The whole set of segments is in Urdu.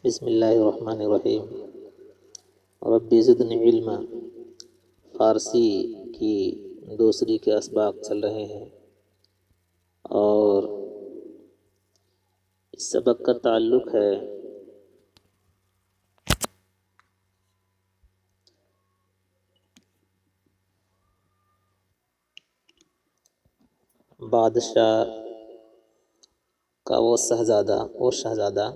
بسم اللہ الرحمن الرحیم۔ رب زدنی علما، فارسی کی دوسری کے اسباق چل رہے ہیں اور اس سبق کا تعلق ہے بادشاہ کا وہ شہزادہ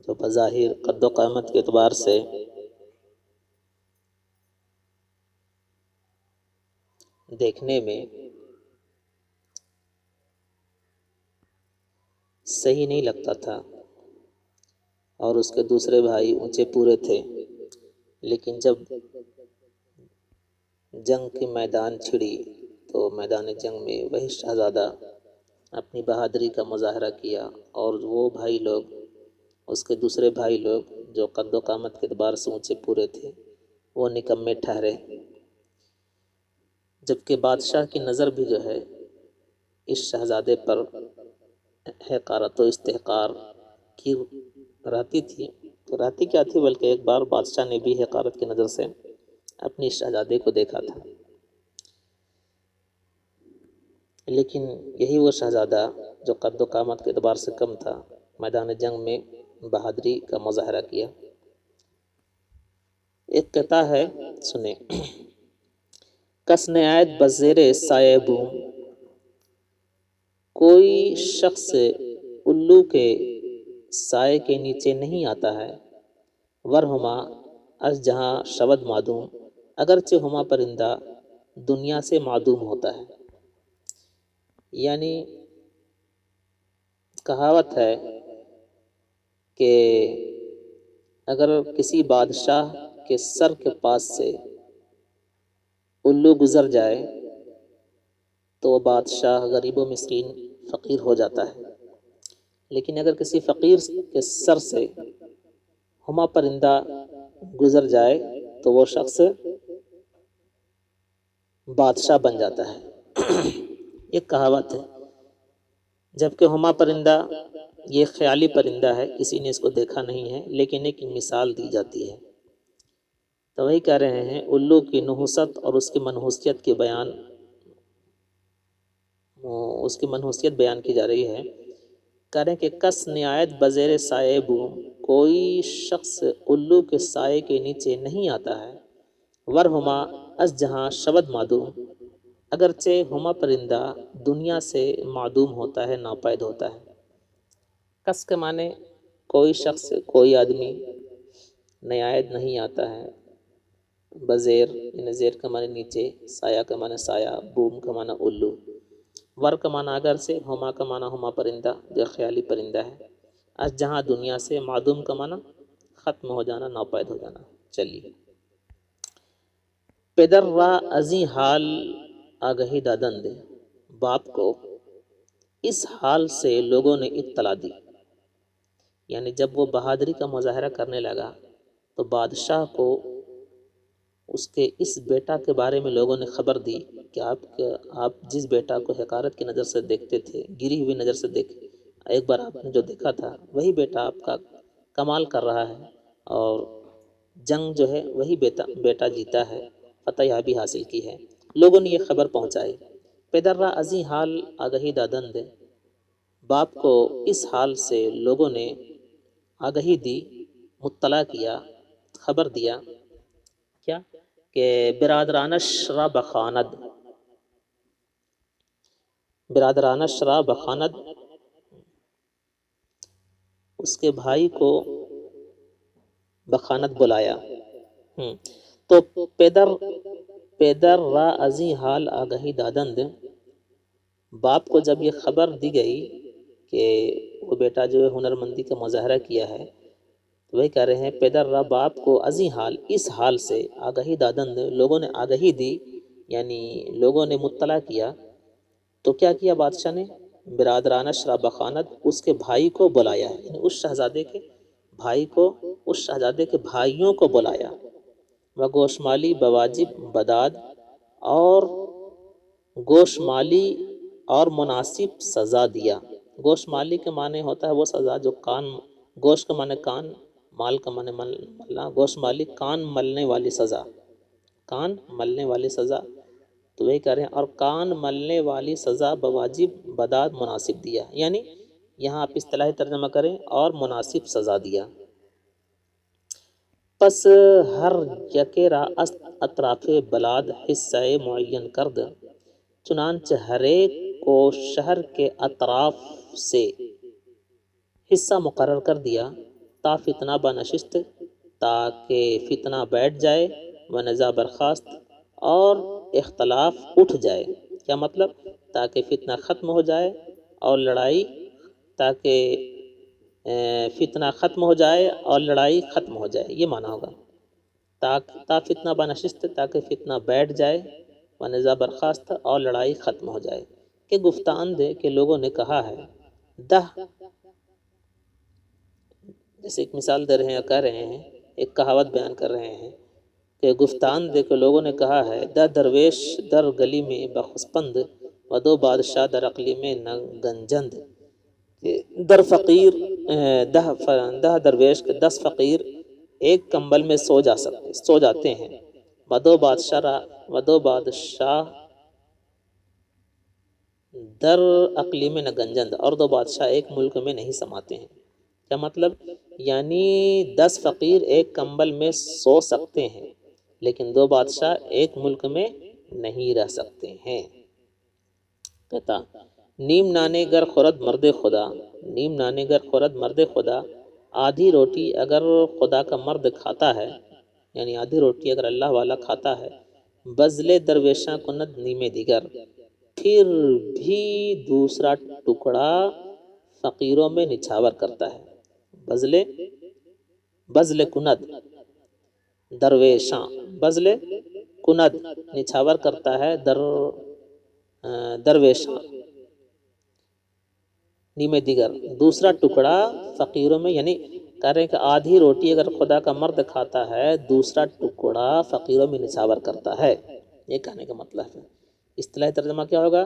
جو بظاہر قد و قامت کے اعتبار سے دیکھنے میں صحیح نہیں لگتا تھا اور اس کے دوسرے بھائی اونچے پورے تھے، لیکن جب جنگ کی میدان چھڑی تو میدان جنگ میں وہی شہزادہ اپنی بہادری کا مظاہرہ کیا اور وہ بھائی لوگ، اس کے دوسرے بھائی لوگ جو قد و قامت کے اعتبار سے اونچے پورے تھے، وہ نکمے ٹھہرے، جبکہ بادشاہ کی نظر بھی جو ہے اس شہزادے پر حقارت و استحقار کی رہتی تھی۔ رہتی کیا تھی، بلکہ ایک بار بادشاہ نے بھی حقارت کی نظر سے اپنی شہزادے کو دیکھا تھا، لیکن یہی وہ شہزادہ جو قد و قامت کے اعتبار سے کم تھا، میدان جنگ میں بہادری کا مظاہرہ کیا۔ ایک قطعہ ہے، سنیں۔ کس نہایت بزیر سایہ بوم، کوئی شخص الو کے سائے کے نیچے نہیں آتا ہے، ورہما از جہاں شود معدوم، اگرچہ ہما پرندہ دنیا سے معدوم ہوتا ہے۔ یعنی کہاوت ہے کہ اگر کسی بادشاہ کے سر کے پاس سے الو گزر جائے تو وہ بادشاہ غریب و مسکین فقیر ہو جاتا ہے، لیکن اگر کسی فقیر کے سر سے ہما پرندہ گزر جائے تو وہ شخص بادشاہ بن جاتا ہے۔ یہ کہاوت ہے، جبکہ ہما پرندہ یہ خیالی پرندہ ہے، کسی نے اس کو دیکھا نہیں ہے، لیکن ایک مثال دی جاتی ہے۔ تو وہی کہہ رہے ہیں، الو کی نحوست اور اس کی منحوسیت بیان کی جا رہی ہے۔ کہہ رہے ہیں کہ کس نہایت بزیر سائے بوم، کوئی شخص الو کے سائے کے نیچے نہیں آتا ہے، ورہما از جہاں شود معدوم، اگرچہ ہما پرندہ دنیا سے معدوم ہوتا ہے، ناپید ہوتا ہے۔ کس کے معنی کوئی شخص، کوئی آدمی، نہایت نہیں آتا ہے، بزیر یعنی زیر کا معنی نیچے، سایہ کا معنی سایہ، بوم کا معنی الو، ور کا معنی اگر سے، ہما کا معنی ہما پرندہ جو خیالی پرندہ ہے، از جہاں دنیا سے، معدوم کا معنی ختم ہو جانا، ناپید ہو جانا۔ چلیے، پدر را ازیں حال آگہی دادند، باپ کو اس حال سے لوگوں نے اطلاع دی۔ یعنی جب وہ بہادری کا مظاہرہ کرنے لگا تو بادشاہ کو اس کے اس بیٹا کے بارے میں لوگوں نے خبر دی کہ آپ جس بیٹا کو حقارت کی نظر سے دیکھتے تھے، گری ہوئی نظر سے ایک بار آپ نے جو دیکھا تھا، وہی بیٹا آپ کا کمال کر رہا ہے اور جنگ جو ہے وہی بیٹا جیتا ہے، فتح یابی حاصل کی ہے۔ لوگوں نے یہ خبر پہنچائی۔ پدر را ازیں حال آگہی دادند، باپ کو اس حال سے لوگوں نے آگہی دی، مطلع کیا، خبر دیا، کیا کہ برادرانش را بخواند، برادرانش را بخواند، اس کے بھائی کو بخانت بلایا۔ تو پیدر را ازیں حال آگہی دادند، باپ کو جب یہ خبر دی گئی کہ وہ بیٹا جو ہنرمندی کا مظاہرہ کیا ہے، تو وہی کہہ رہے ہیں پیدر را، باپ کو ازیں حال، اس حال سے، آگہی دادند، لوگوں نے آگہی دی، یعنی لوگوں نے مطلع کیا۔ تو کیا کیا بادشاہ نے؟ برادرانش را بخواند، اس کے بھائی کو بلایا، یعنی اس شہزادے کے بھائی کو، اس شہزادے کے بھائیوں کو بلایا۔ گوشمالی بواجب بداد، اور گوشمالی اور مناسب سزا دیا، گوشت مالی کے معنی ہوتا ہے وہ سزا جو کان، گوشت کا معنی کان، مال کا معنی ملنا، گوشت مالی کان ملنے والی سزا، کان ملنے والی سزا، تو وہی کہہ رہے ہیں اور کان ملنے والی سزا بواجب بداد مناسب دیا، یعنی یہاں آپ اصطلاحی ترجمہ کریں اور مناسب سزا دیا۔ پس ہر یکے را اطراف بلاد حصہ معین کرد، چنانچہ ہر ایک کو شہر کے اطراف سے حصہ مقرر کر دیا، تا فتنہ بنشست، تاکہ فتنہ بیٹھ جائے، و نزاع برخاست، اور اختلاف اٹھ جائے۔ کیا مطلب؟ تاکہ فتنہ ختم ہو جائے اور لڑائی، تاکہ فتنہ ختم ہو جائے اور لڑائی ختم ہو جائے، یہ معنی ہوگا۔ تا فتنہ بنشست، تاکہ فتنہ بیٹھ جائے، و نزاع برخاست، اور لڑائی ختم ہو جائے۔ کہ گفتان دے کہ لوگوں نے کہا ہے، دہ، جیسے ایک مثال دے رہے ہیں، کہہ رہے ہیں، ایک کہاوت بیان کر رہے ہیں کہ گفتان دے کہ لوگوں نے کہا ہے، دہ درویش در گلی میں بخسپند، و دو بادشاہ در اقلی میں نہ گنجند۔ در فقیر، دہ درویش کے 10 فقیر ایک کمبل میں سو جاتے ہیں، و دو بادشاہ در اقلی میں نہ گنجند، اور 2 بادشاہ ایک ملک میں نہیں سماتے ہیں۔ کیا مطلب؟ یعنی 10 فقیر ایک کمبل میں سو سکتے ہیں لیکن 2 بادشاہ ایک ملک میں نہیں رہ سکتے ہیں۔ کہتا نیم نانے گر خورد مرد خدا، نیم نانے گر خورد مرد خدا، آدھی روٹی اگر خدا کا مرد کھاتا ہے، یعنی آدھی روٹی اگر اللہ والا کھاتا ہے، بزلے درویشاں کند نیمے دیگر، پھر بھی دوسرا ٹکڑا فقیروں میں نچھاور کرتا ہے۔ بزل کند درویشاں، بزل کند نچھاور کرتا ہے درویشاں، نیمے دیگر، دوسرا ٹکڑا فقیروں میں، یعنی کہہ رہے ہیں کہ آدھی روٹی اگر خدا کا مرد کھاتا ہے، دوسرا ٹکڑا فقیروں میں نچھاور کرتا ہے، یہ کہنے کا مطلب ہے۔ اصطلاحی ترجمہ کیا ہوگا؟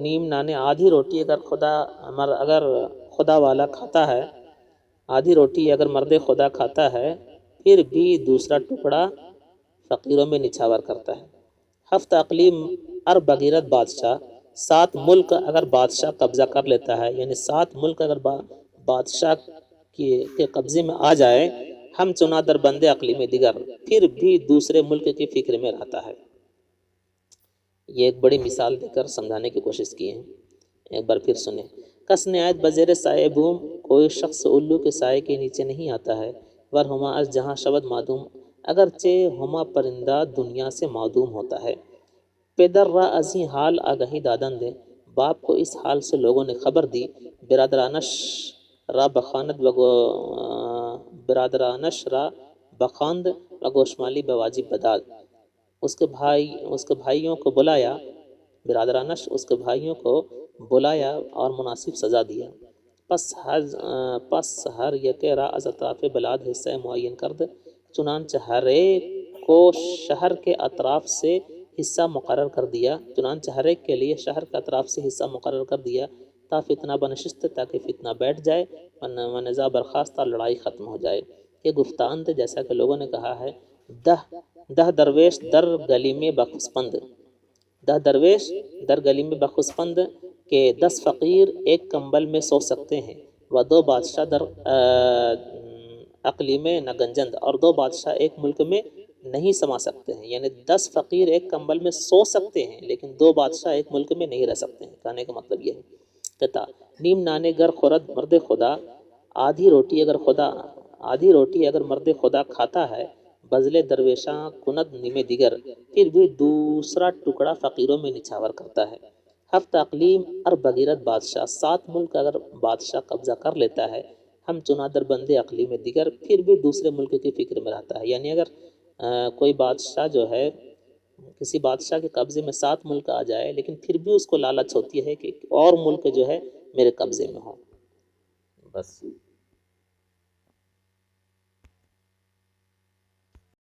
نیم نانے، آدھی روٹی اگر خدا والا کھاتا ہے، آدھی روٹی اگر مرد خدا کھاتا ہے، پھر بھی دوسرا ٹکڑا فقیروں میں نچھاور کرتا ہے۔ ہفت اقلیم ار بغیرت بادشاہ، 7 ملک اگر بادشاہ قبضہ کر لیتا ہے، یعنی 7 ملک اگر بادشاہ کے قبضے میں آ جائے، ہم چنا در بندے اقلیم دیگر، پھر بھی دوسرے ملک کی فکر میں رہتا ہے۔ یہ ایک بڑی مثال دے کر سمجھانے کی کوشش کی ہے، ایک بار پھر سنیں۔ کس نہایت بزیر سائے بوم، کوئی شخص الو کے سائے کے نیچے نہیں آتا ہے، ور ہما از جہاں شبد معدوم، اگرچہ ہما پرندہ دنیا سے معدوم ہوتا ہے۔ پدر را ازیں حال آگہی دادن دے، باپ کو اس حال سے لوگوں نے خبر دی، برادرانش را بخاند برادرانش را بخاند و گوشمالی بواجب بداد، اس کے بھائیوں کو بلایا، برادرانش اس کے بھائیوں کو بلایا اور مناسب سزا دیا۔ پس ہر یکے را از اطراف بلاد حصہ معین کرد، چنانچہ ہر ایک کو شہر کے اطراف سے حصہ مقرر کر دیا، چنانچہ ہر ایک کے لیے شہر کے اطراف سے حصہ مقرر کر دیا، تا فتنہ بنشست، تاکہ فتنہ بیٹھ جائے، و نزاع برخاست، اور لڑائی ختم ہو جائے۔ یہ گفتان تھے، جیسا کہ لوگوں نے کہا ہے، دہ درویش در گلی میں بخسپند، 10 درویش در گلی میں بخسپند، کہ 10 فقیر ایک کمبل میں سو سکتے ہیں، و 2 بادشاہ در اقلی میں نہ گنجند، اور 2 بادشاہ ایک ملک میں نہیں سما سکتے ہیں، یعنی 10 فقیر ایک کمبل میں سو سکتے ہیں لیکن 2 بادشاہ ایک ملک میں نہیں رہ سکتے ہیں۔ کہنے کا مطلب یہ ہے۔ کہتا نیم نانے گر خورد مرد خدا، آدھی روٹی اگر مرد خدا کھاتا ہے، بزلے درویشاں کند نیمے دیگر، پھر بھی دوسرا ٹکڑا فقیروں میں نچھاور کرتا ہے۔ ہفت اقلیم ار بغیرت بادشاہ، 7 ملک اگر بادشاہ قبضہ کر لیتا ہے، ہم چنا در بندے اقلیم دیگر، پھر بھی دوسرے ملک کی فکر میں رہتا ہے۔ یعنی اگر کوئی بادشاہ جو ہے، کسی بادشاہ کے قبضے میں 7 ملک آ جائے، لیکن پھر بھی اس کو لالچ ہوتی ہے کہ اور ملک جو ہے میرے قبضے میں ہو۔ بس۔